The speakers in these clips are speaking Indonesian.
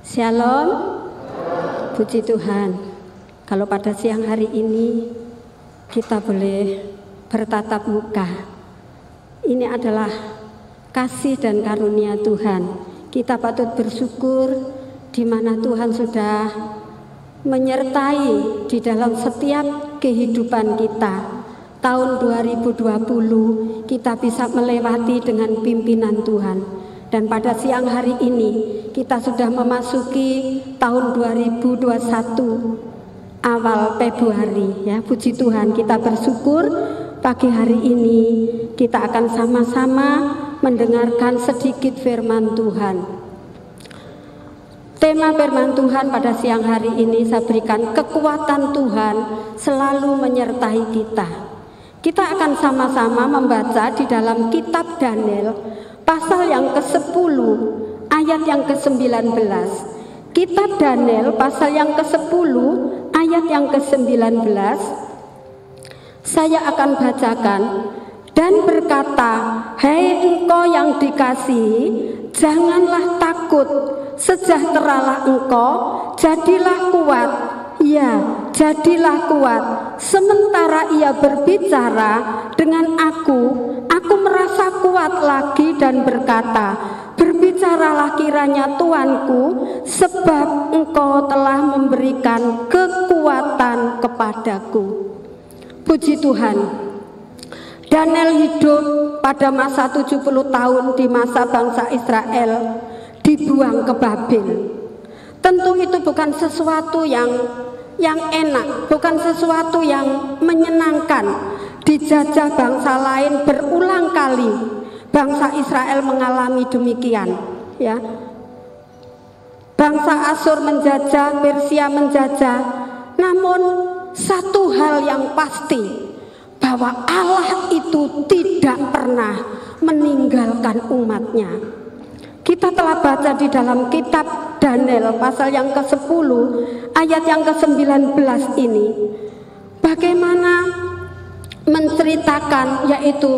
Shalom, puji Tuhan. Kalau pada siang hari ini kita boleh bertatap muka, ini adalah kasih dan karunia Tuhan. Kita patut bersyukur di mana Tuhan sudah menyertai di dalam setiap kehidupan kita. Tahun 2020 kita bisa melewati dengan pimpinan Tuhan. Dan pada siang hari ini kita sudah memasuki tahun 2021 awal Februari ya. Puji Tuhan, kita bersyukur pagi hari ini kita akan sama-sama mendengarkan sedikit firman Tuhan. Tema firman Tuhan pada siang hari ini saya berikan, kekuatan Tuhan selalu menyertai kita. Kita akan sama-sama membaca di dalam kitab Daniel pasal yang ke-10 ayat yang ke-19. Kitab Daniel pasal yang ke-10 ayat yang ke-19. Saya akan bacakan. Dan berkata, hai engkau yang dikasihi, janganlah takut, sejahteralah engkau, jadilah kuat. Ya, jadilah kuat. Sementara ia berbicara dengan aku merasa kuat lagi dan berkata, berbicaralah kiranya Tuanku, sebab engkau telah memberikan kekuatan kepadaku. Puji Tuhan. Daniel hidup pada masa 70 tahun di masa bangsa Israel dibuang ke Babel. Tentu itu bukan sesuatu yang enak, bukan sesuatu yang menyenangkan. Dijajah bangsa lain berulang kali, bangsa Israel mengalami demikian ya. Bangsa Asyur menjajah, Persia menjajah. Namun satu hal yang pasti, bahwa Allah itu tidak pernah meninggalkan umatnya. Kita telah baca di dalam kitab Daniel pasal yang ke-10 ayat yang ke-19 ini, bagaimana menceritakan yaitu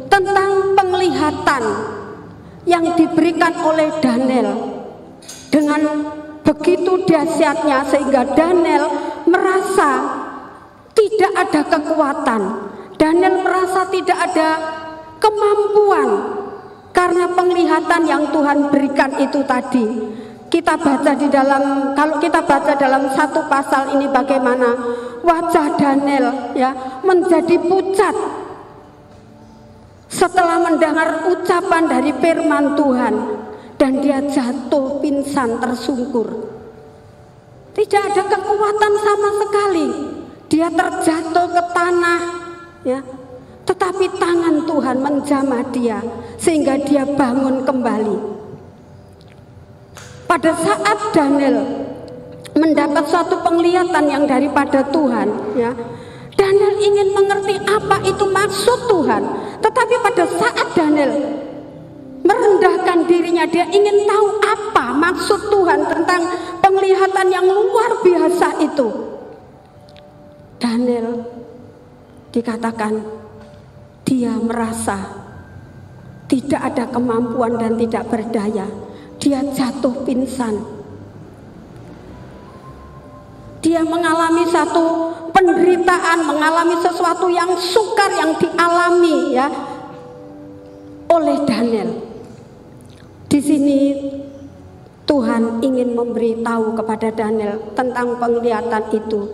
tentang penglihatan yang diberikan oleh Daniel dengan begitu dahsyatnya sehingga Daniel merasa tidak ada kekuatan. Daniel merasa tidak ada kemampuan karena penglihatan yang Tuhan berikan itu tadi. Kita baca di dalam, kalau kita baca dalam satu pasal ini bagaimana wajah Daniel ya menjadi pucat setelah mendengar ucapan dari firman Tuhan, dan dia jatuh pingsan tersungkur. Tidak ada kekuatan sama sekali. Dia terjatuh ke tanah ya. Tetapi tangan Tuhan menjamah dia sehingga dia bangun kembali. Pada saat Daniel mendapat suatu penglihatan yang daripada Tuhan ya, Daniel ingin mengerti apa itu maksud Tuhan. Tetapi pada saat Daniel merendahkan dirinya, dia ingin tahu apa maksud Tuhan tentang penglihatan yang luar biasa itu. Daniel dikatakan dia merasa tidak ada kemampuan dan tidak berdaya. Dia jatuh pingsan. Dia mengalami satu penderitaan, mengalami sesuatu yang sukar yang dialami ya oleh Daniel. Di sini Tuhan ingin memberitahu kepada Daniel tentang penglihatan itu.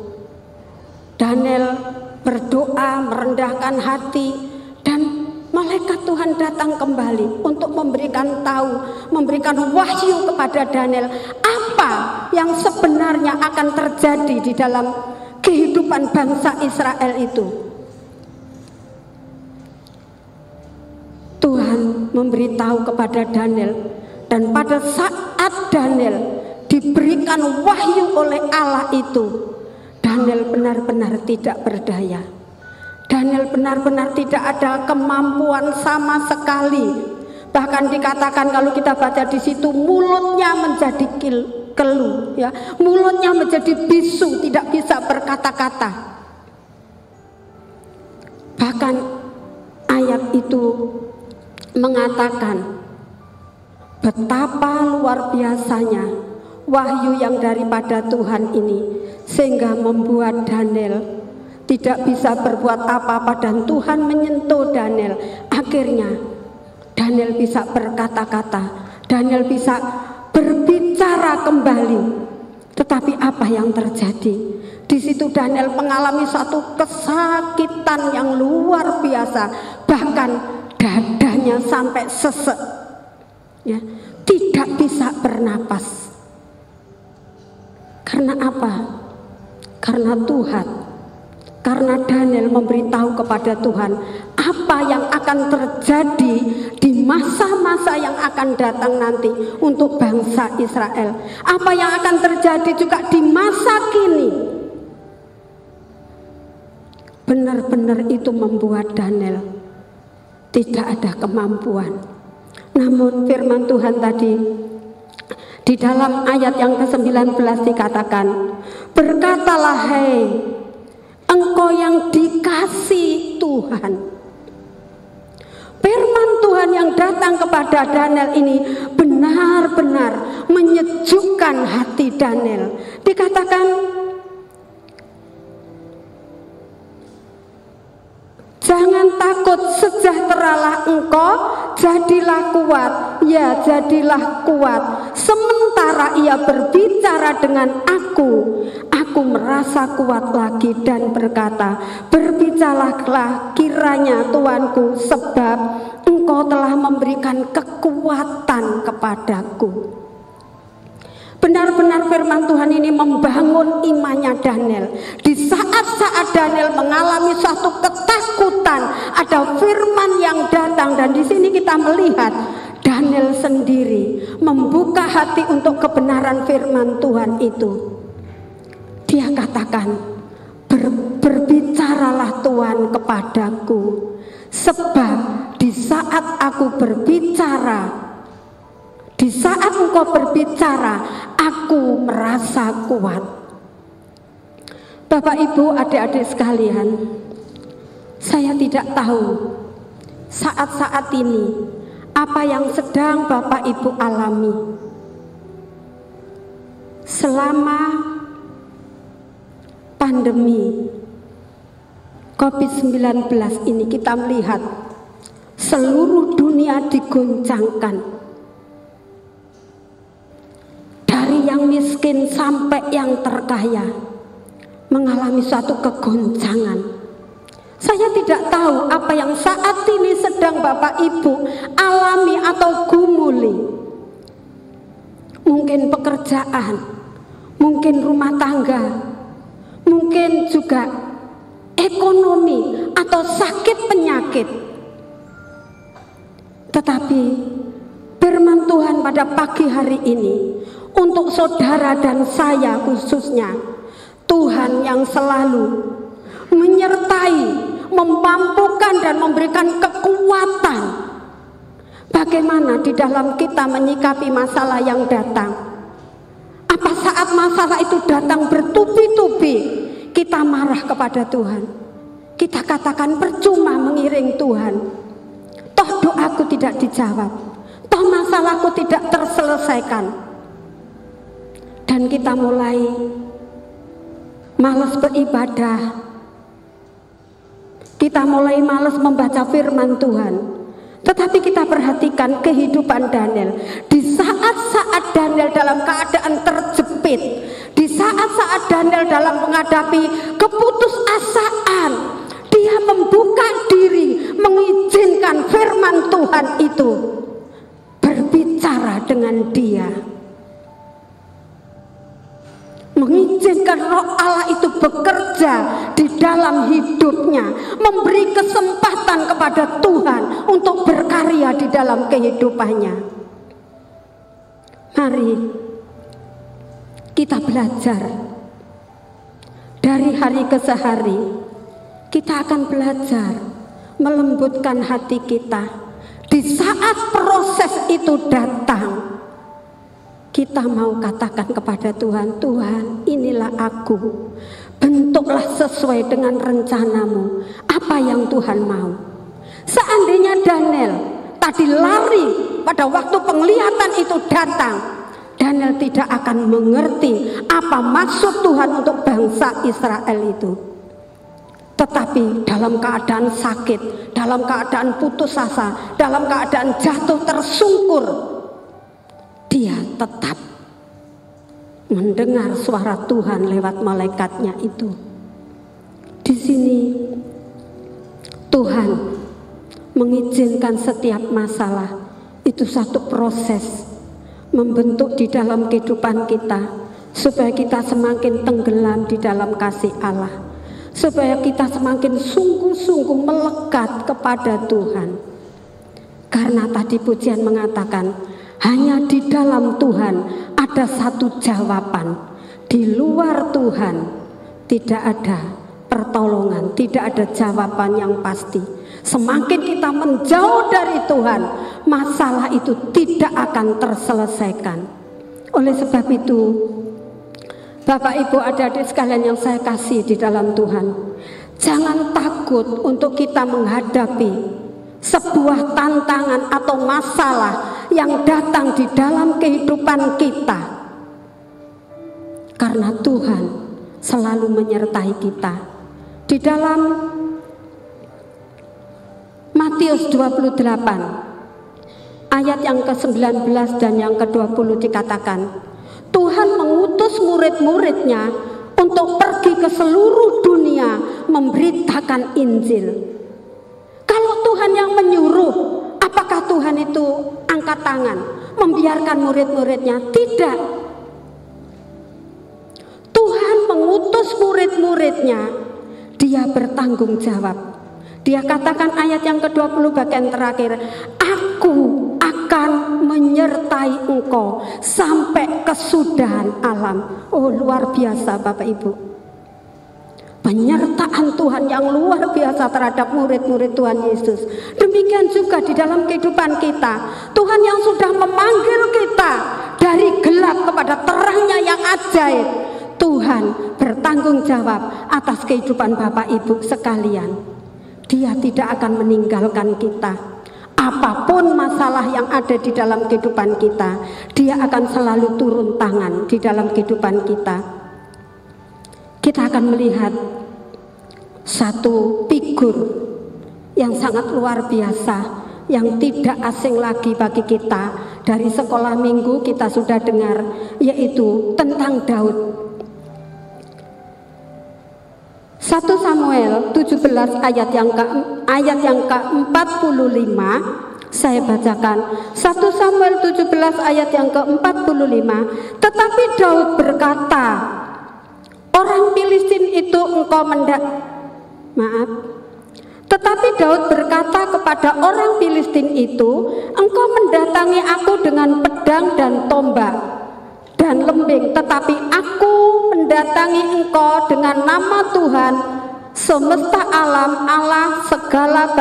Daniel berdoa, merendahkan hati, dan malaikat Tuhan datang kembali untuk memberikan wahyu kepada Daniel apa yang sebenarnya akan terjadi di dalam kehidupan bangsa Israel itu. Tuhan memberitahu kepada Daniel, dan pada saat Daniel diberikan wahyu oleh Allah itu, Daniel benar-benar tidak berdaya. Daniel benar-benar tidak ada kemampuan sama sekali. Bahkan dikatakan kalau kita baca di situ, mulutnya menjadi keluh ya. Mulutnya menjadi bisu, tidak bisa berkata-kata. Bahkan ayat itu mengatakan betapa luar biasanya wahyu yang daripada Tuhan ini, sehingga membuat Daniel tidak bisa berbuat apa-apa dan Tuhan menyentuh Daniel. Akhirnya Daniel bisa berkata-kata, Daniel bisa berbicara kembali. Tetapi apa yang terjadi? Di situ Daniel mengalami satu kesakitan yang luar biasa, bahkan dadanya sampai sesek, ya, tidak bisa bernapas. Karena apa? Karena Tuhan, karena Daniel memberitahu kepada Tuhan apa yang akan terjadi di masa-masa yang akan datang nanti untuk bangsa Israel, apa yang akan terjadi juga di masa kini. Benar-benar itu membuat Daniel tidak ada kemampuan. Namun firman Tuhan tadi di dalam ayat yang ke-19 dikatakan, berkatalah hai engkau yang dikasihi Tuhan. Firman Tuhan yang datang kepada Daniel ini benar-benar menyejukkan hati Daniel. Dikatakan, jangan takut, sejahteralah engkau, jadilah kuat, ya jadilah kuat. Sementara ia berbicara dengan aku merasa kuat lagi dan berkata, berbicaralah kiranya Tuanku, sebab engkau telah memberikan kekuatan kepadaku. Benar-benar firman Tuhan ini membangun imannya Daniel. Di saat-saat Daniel mengalami suatu ketakutan, ada firman yang datang, dan di sini kita melihat Daniel sendiri membuka hati untuk kebenaran firman Tuhan itu. Dia katakan, berbicaralah Tuhan kepadaku, sebab di saat aku berbicara, di saat engkau berbicara, aku merasa kuat. Bapak Ibu, adik-adik sekalian, saya tidak tahu saat-saat ini apa yang sedang Bapak Ibu alami. Selama pandemi COVID-19 ini kita melihat seluruh dunia digoncangkan. Dari yang miskin sampai yang terkaya mengalami suatu kegoncangan. Saya tidak tahu apa yang saat ini sedang Bapak Ibu alami atau gumuli. Mungkin pekerjaan, mungkin rumah tangga, mungkin juga ekonomi atau sakit penyakit. Tetapi firman Tuhan pada pagi hari ini untuk saudara dan saya khususnya, Tuhan yang selalu menyertai, memampukan dan memberikan kekuatan. Bagaimana di dalam kita menyikapi masalah yang datang? Apa saat masalah itu datang bertubi-tubi kita marah kepada Tuhan? Kita katakan percuma mengiring Tuhan, toh doaku tidak dijawab, toh masalahku tidak terselesaikan. Dan kita mulai malas beribadah, kita mulai malas membaca firman Tuhan. Tetapi kita perhatikan kehidupan Daniel. Di saat-saat Daniel dalam keadaan terjepit, di saat-saat Daniel dalam menghadapi keputusasaan, dia membuka diri, mengizinkan firman Tuhan itu berbicara dengan dia, mengizinkan Roh Allah itu bekerja di dalam hidupnya, memberi kesempatan kepada Tuhan untuk berkarya di dalam kehidupannya. Mari kita belajar dari hari ke hari. Kita akan belajar melembutkan hati kita. Di saat proses itu datang, kita mau katakan kepada Tuhan, Tuhan, inilah aku, bentuklah sesuai dengan rencanamu, apa yang Tuhan mau. Seandainya Daniel tadi lari pada waktu penglihatan itu datang, Daniel tidak akan mengerti apa maksud Tuhan untuk bangsa Israel itu. Tetapi dalam keadaan sakit, dalam keadaan putus asa, dalam keadaan jatuh tersungkur, dia tetap mendengar suara Tuhan lewat malaikatnya itu. Di sini Tuhan mengizinkan setiap masalah itu satu proses membentuk di dalam kehidupan kita, supaya kita semakin tenggelam di dalam kasih Allah, supaya kita semakin sungguh-sungguh melekat kepada Tuhan. Karena tadi pujian mengatakan, hanya di dalam Tuhan ada satu jawaban. Di luar Tuhan tidak ada pertolongan, tidak ada jawaban yang pasti. Semakin kita menjauh dari Tuhan, masalah itu tidak akan terselesaikan. Oleh sebab itu, Bapak Ibu adik-adik sekalian yang saya kasih di dalam Tuhan, jangan takut untuk kita menghadapi sebuah tantangan atau masalah yang datang di dalam kehidupan kita, karena Tuhan selalu menyertai kita. Di dalam Matius 28 ayat yang ke-19 dan yang ke-20 dikatakan, Tuhan mengutus murid-muridnya untuk pergi ke seluruh dunia memberitakan Injil. Kalau Tuhan yang menyuruh, apakah Tuhan itu angkat tangan membiarkan murid-muridnya? Tidak. Tuhan mengutus murid-muridnya, dia bertanggung jawab. Dia katakan ayat yang ke-20 bagian terakhir, aku akan menyertai engkau sampai kesudahan alam. Oh, luar biasa Bapak Ibu. Penyertaan Tuhan yang luar biasa terhadap murid-murid Tuhan Yesus. Demikian juga di dalam kehidupan kita. Tuhan yang sudah memanggil kita dari gelap kepada terangnya yang ajaib. Tuhan bertanggung jawab atas kehidupan Bapak Ibu sekalian. Dia tidak akan meninggalkan kita. Apapun masalah yang ada di dalam kehidupan kita, dia akan selalu turun tangan di dalam kehidupan kita. Kita akan melihat satu figur yang sangat luar biasa, yang tidak asing lagi bagi kita. Dari sekolah minggu kita sudah dengar, yaitu tentang Daud. 1 Samuel 17 ayat yang ke-45, saya bacakan. 1 Samuel 17 ayat yang ke-45. Tetapi Daud berkata, orang Filistin itu Tetapi Daud berkata kepada orang Filistin itu, engkau mendatangi aku dengan pedang dan tombak dan lembing, tetapi aku mendatangi engkau dengan nama Tuhan semesta alam, Allah segala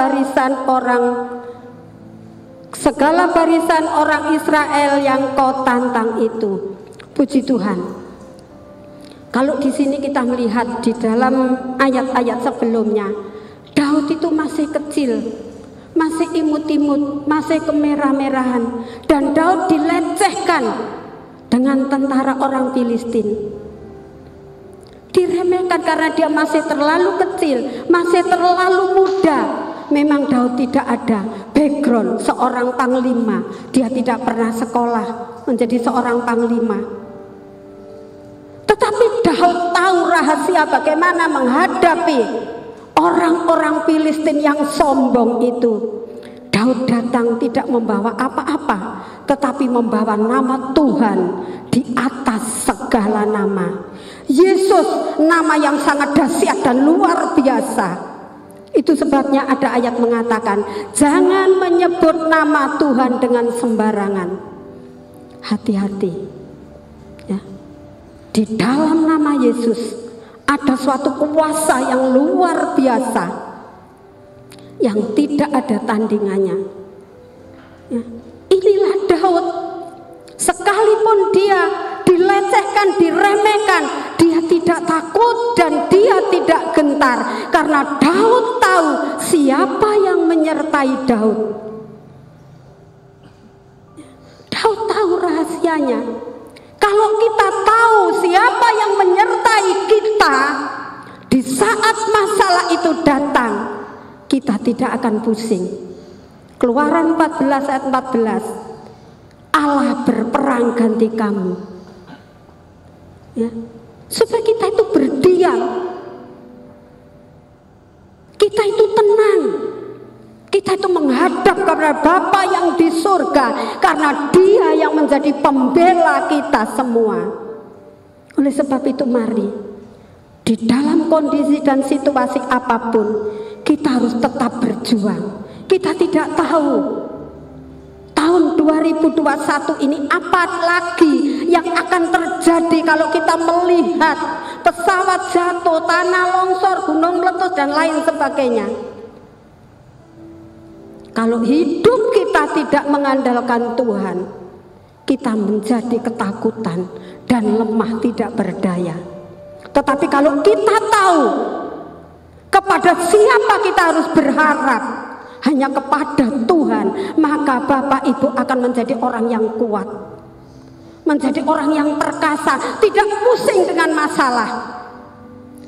barisan orang Israel yang kau tantang itu. Puji Tuhan. Kalau di sini kita melihat di dalam ayat-ayat sebelumnya, Daud itu masih kecil, masih imut-imut, masih kemerah-merahan, dan Daud dilecehkan dengan tentara orang Filistin. Diremehkan karena dia masih terlalu kecil, masih terlalu muda. Memang Daud tidak ada background seorang panglima. Dia tidak pernah sekolah menjadi seorang panglima. Tetapi Daud tahu rahasia bagaimana menghadapi orang-orang Filistin yang sombong itu. Daud datang tidak membawa apa-apa, tetapi membawa nama Tuhan di atas segala nama. Yesus, nama yang sangat dahsyat dan luar biasa. Itu sebabnya ada ayat mengatakan, jangan menyebut nama Tuhan dengan sembarangan. Hati-hati ya. Di dalam nama Yesus ada suatu kuasa yang luar biasa, yang tidak ada tandingannya ya. Inilah Daud. Sekalipun dia dilecehkan, diremehkan, dia tidak takut dan dia tidak gentar, karena Daud tahu siapa yang menyertai Daud. Daud tahu rahasianya. siapa yang menyertai kita di saat masalah itu datang, kita tidak akan pusing. Keluaran 14 ayat 14, Allah berperang ganti kamu. Ya, supaya kita itu berdiam, kita itu tenang, kita itu menghadap kepada Bapa yang di surga, karena Dia yang menjadi pembela kita semua. Oleh sebab itu mari, di dalam kondisi dan situasi apapun, kita harus tetap berjuang. Kita tidak tahu tahun 2021 ini apa lagi yang akan terjadi kalau kita melihat pesawat jatuh, tanah longsor, gunung meletus dan lain sebagainya. Kalau hidup kita tidak mengandalkan Tuhan, kita menjadi ketakutan dan lemah, tidak berdaya. Tetapi kalau kita tahu kepada siapa kita harus berharap, hanya kepada Tuhan, maka Bapak Ibu akan menjadi orang yang kuat, menjadi orang yang perkasa, tidak pusing dengan masalah.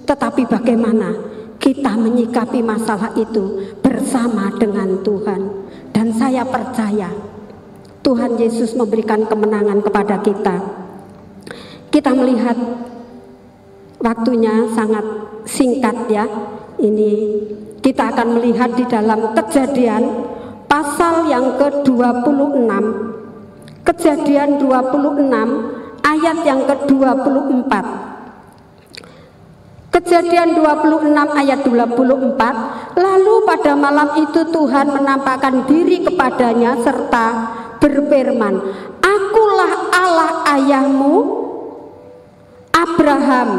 Tetapi bagaimana kita menyikapi masalah itu bersama dengan Tuhan. Dan saya percaya Tuhan Yesus memberikan kemenangan kepada kita. Kita melihat waktunya sangat singkat ya. Ini kita akan melihat di dalam Kejadian pasal yang ke-26. Kejadian 26 ayat yang ke-24. Kejadian 26 ayat 24. Lalu pada malam itu Tuhan menampakkan diri kepadanya serta berfirman, Akulah Allah ayahmu Abraham,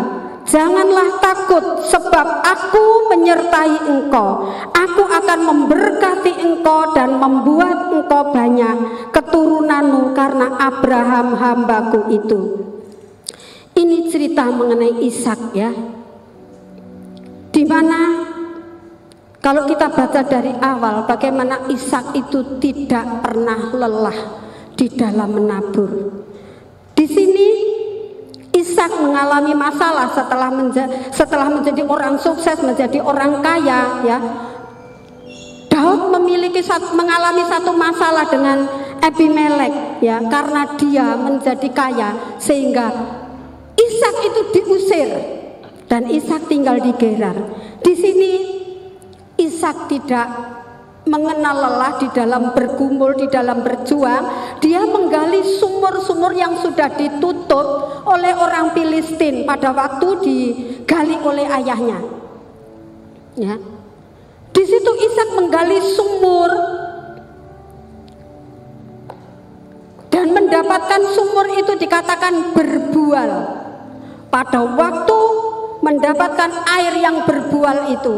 janganlah takut sebab aku menyertai engkau. Aku akan memberkati engkau dan membuat engkau banyak keturunanmu karena Abraham hambaku itu. Ini cerita mengenai Ishak ya, di mana kalau kita baca dari awal bagaimana Ishak itu tidak pernah lelah di dalam menabur. Di sini Ishak mengalami masalah setelah menjadi orang sukses, menjadi orang kaya ya. Daud mengalami satu masalah dengan Abimelek ya, karena dia menjadi kaya sehingga Ishak itu diusir dan Ishak tinggal di Gerar. Di sini Ishak tidak mengenal lelah di dalam bergumul, di dalam berjuang. Dia menggali sumur-sumur yang sudah ditutup oleh orang Filistin pada waktu digali oleh ayahnya. Ya. Di situ Ishak menggali sumur dan mendapatkan sumur itu dikatakan berbual. Pada waktu mendapatkan air yang berbual itu,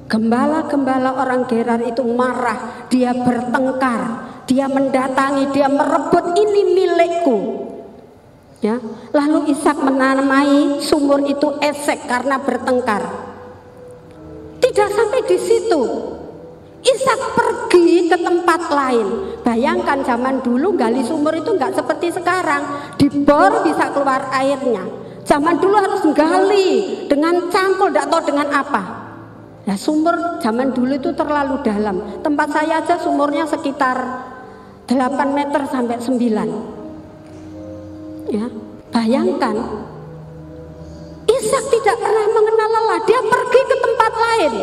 gembala-gembala orang Gerar itu marah, dia bertengkar, dia mendatangi, dia merebut, ini milikku. Ya, lalu Ishak menamai sumur itu Esek karena bertengkar. Tidak sampai di situ, Ishak pergi ke tempat lain. Bayangkan zaman dulu gali sumur itu nggak seperti sekarang, di bor bisa keluar airnya. Zaman dulu harus gali dengan cangkul, tidak tahu dengan apa. Ya, sumur zaman dulu itu terlalu dalam. Tempat saya aja sumurnya sekitar 8 meter sampai 9. Ya, bayangkan. Ishak tidak pernah mengenal lelah. Dia pergi ke tempat lain,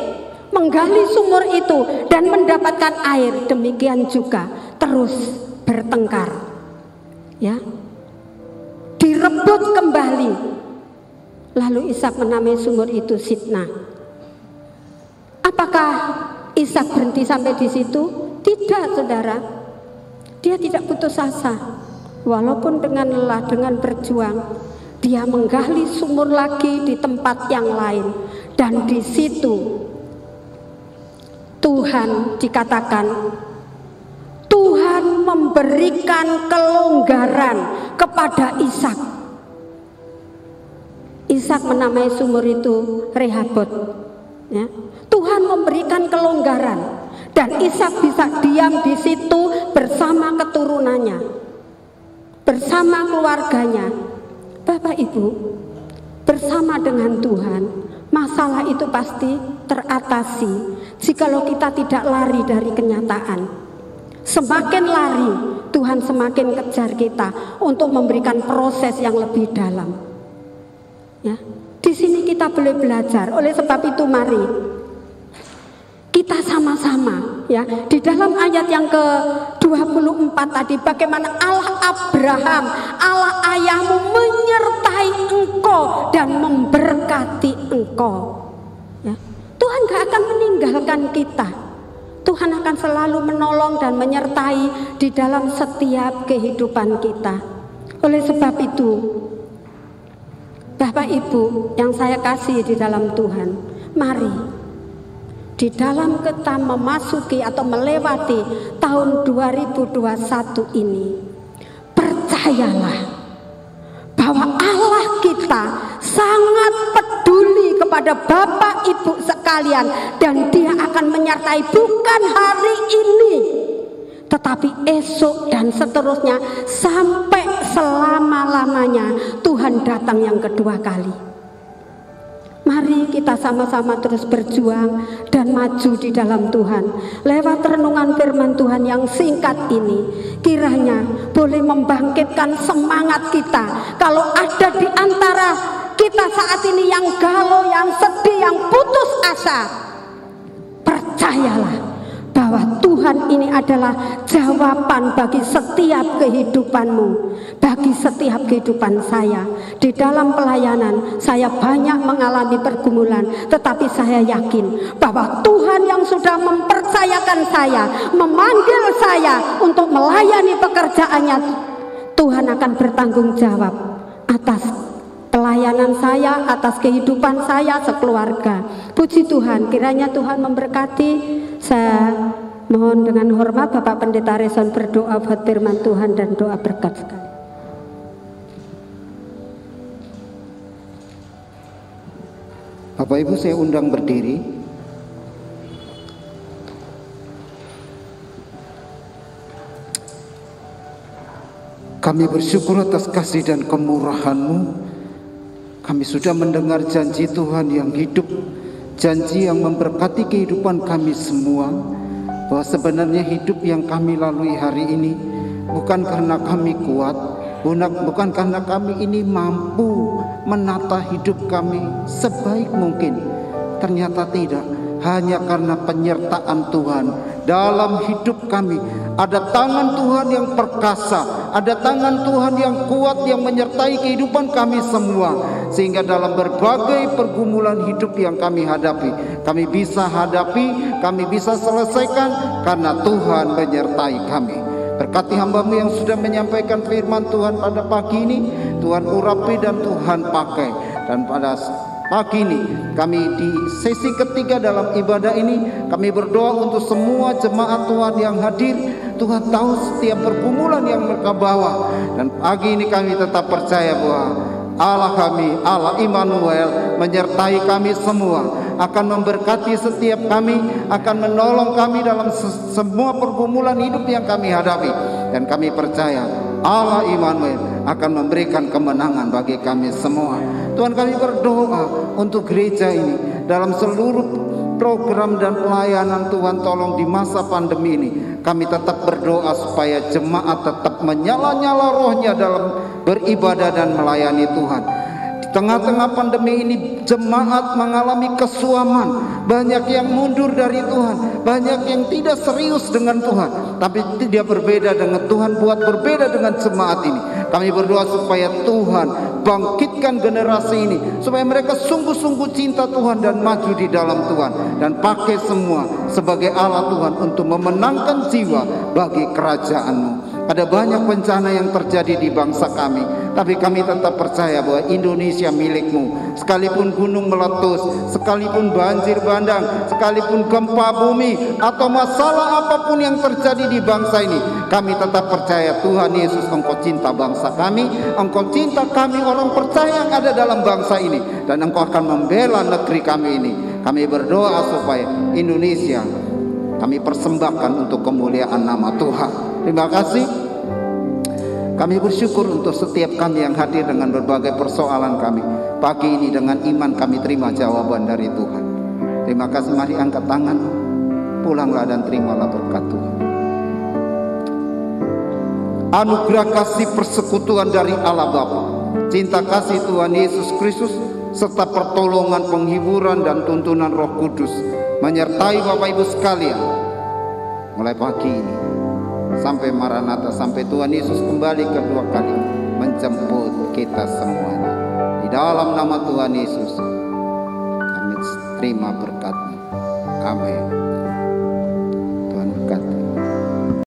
menggali sumur itu dan mendapatkan air. Demikian juga terus bertengkar. Ya, direbut kembali. Lalu Ishak menamai sumur itu Sitna. Apakah Ishak berhenti sampai di situ? Tidak, saudara. Dia tidak putus asa. Walaupun dengan lelah, dengan berjuang, dia menggali sumur lagi di tempat yang lain. Dan di situ Tuhan dikatakan, Tuhan memberikan kelonggaran kepada Ishak. Ishak menamai sumur itu Rehabot. Ya. Tuhan memberikan kelonggaran dan Ishak bisa diam di situ bersama keturunannya, bersama keluarganya. Bapak Ibu, bersama dengan Tuhan, masalah itu pasti teratasi jikalau kita tidak lari dari kenyataan. Semakin lari, Tuhan semakin kejar kita untuk memberikan proses yang lebih dalam. Ya, di sini kita boleh belajar. Oleh sebab itu mari kita sama-sama, ya, di dalam ayat yang ke-24 tadi, bagaimana Allah Abraham, Allah ayahmu menyertai engkau dan memberkati engkau. Ya, Tuhan gak akan meninggalkan kita. Tuhan akan selalu menolong dan menyertai di dalam setiap kehidupan kita. Oleh sebab itu, Bapak Ibu yang saya kasih di dalam Tuhan, mari di dalam kita memasuki atau melewati tahun 2021 ini, percayalah bahwa Allah kita sangat peduli kepada Bapak Ibu sekalian, dan Dia akan menyertai bukan hari ini, tetapi esok dan seterusnya sampai selama-lamanya Tuhan datang yang kedua kali. Mari kita sama-sama terus berjuang dan maju di dalam Tuhan. Lewat renungan firman Tuhan yang singkat ini, kiranya boleh membangkitkan semangat kita. Kalau ada di antara kita saat ini yang galau, yang sedih, yang putus asa, percayalah bahwa Tuhan ini adalah jawaban bagi setiap kehidupanmu, bagi setiap kehidupan saya. Di dalam pelayanan saya banyak mengalami pergumulan, tetapi saya yakin bahwa Tuhan yang sudah mempercayakan saya, memanggil saya untuk melayani pekerjaannya, Tuhan akan bertanggung jawab atas pelayanan saya, atas kehidupan saya sekeluarga. Puji Tuhan, kiranya Tuhan memberkati. Saya mohon dengan hormat Bapak Pendeta Reson berdoa buat firman Tuhan dan doa berkat sekali. Bapak Ibu, saya undang berdiri. Kami bersyukur atas kasih dan kemurahan-Mu. Kami sudah mendengar janji Tuhan yang hidup, janji yang memberkati kehidupan kami semua, bahwa sebenarnya hidup yang kami lalui hari ini bukan karena kami kuat, bukan karena kami ini mampu menata hidup kami sebaik mungkin. Ternyata tidak, hanya karena penyertaan Tuhan dalam hidup kami. Ada tangan Tuhan yang perkasa, ada tangan Tuhan yang kuat yang menyertai kehidupan kami semua, sehingga dalam berbagai pergumulan hidup yang kami hadapi, kami bisa hadapi, kami bisa selesaikan karena Tuhan menyertai kami. Berkati hamba-Mu yang sudah menyampaikan firman Tuhan pada pagi ini, Tuhan urapi dan Tuhan pakai. Dan pada pagi ini kami di sesi ketiga dalam ibadah ini, kami berdoa untuk semua jemaat Tuhan yang hadir. Tuhan tahu setiap pergumulan yang mereka bawa, dan pagi ini kami tetap percaya bahwa Allah kami, Allah Immanuel, menyertai kami semua, akan memberkati setiap kami, akan menolong kami dalam semua pergumulan hidup yang kami hadapi. Dan kami percaya Allah Immanuel akan memberikan kemenangan bagi kami semua. Tuhan, kami berdoa untuk gereja ini dalam seluruh program dan pelayanan. Tuhan, tolong di masa pandemi ini kami tetap berdoa supaya jemaat tetap menyala-nyala rohnya dalam beribadah dan melayani Tuhan. Di tengah-tengah pandemi ini jemaat mengalami kesuaman, banyak yang mundur dari Tuhan, banyak yang tidak serius dengan Tuhan. Tapi dia berbeda dengan Tuhan, buat berbeda dengan jemaat ini. Kami berdoa supaya Tuhan bangkitkan generasi ini, supaya mereka sungguh-sungguh cinta Tuhan dan maju di dalam Tuhan, dan pakai semua sebagai alat Tuhan untuk memenangkan jiwa bagi kerajaan-Mu. Ada banyak bencana yang terjadi di bangsa kami, tapi kami tetap percaya bahwa Indonesia milik-Mu. Sekalipun gunung meletus, sekalipun banjir bandang, sekalipun gempa bumi, atau masalah apapun yang terjadi di bangsa ini, kami tetap percaya Tuhan Yesus, Engkau cinta bangsa kami, Engkau cinta kami orang percaya yang ada dalam bangsa ini, dan Engkau akan membela negeri kami ini. Kami berdoa supaya Indonesia kami persembahkan untuk kemuliaan nama Tuhan. Terima kasih. Kami bersyukur untuk setiap kami yang hadir dengan berbagai persoalan kami. Pagi ini dengan iman kami terima jawaban dari Tuhan. Terima kasih, mari angkat tangan, pulanglah dan terimalah berkat Tuhan. Anugerah kasih persekutuan dari Allah Bapa, cinta kasih Tuhan Yesus Kristus, serta pertolongan, penghiburan dan tuntunan Roh Kudus menyertai Bapak Ibu sekalian mulai pagi ini sampai Maranatha, sampai Tuhan Yesus kembali kedua kali menjemput kita semuanya. Di dalam nama Tuhan Yesus kami terima berkat-Nya. Amin.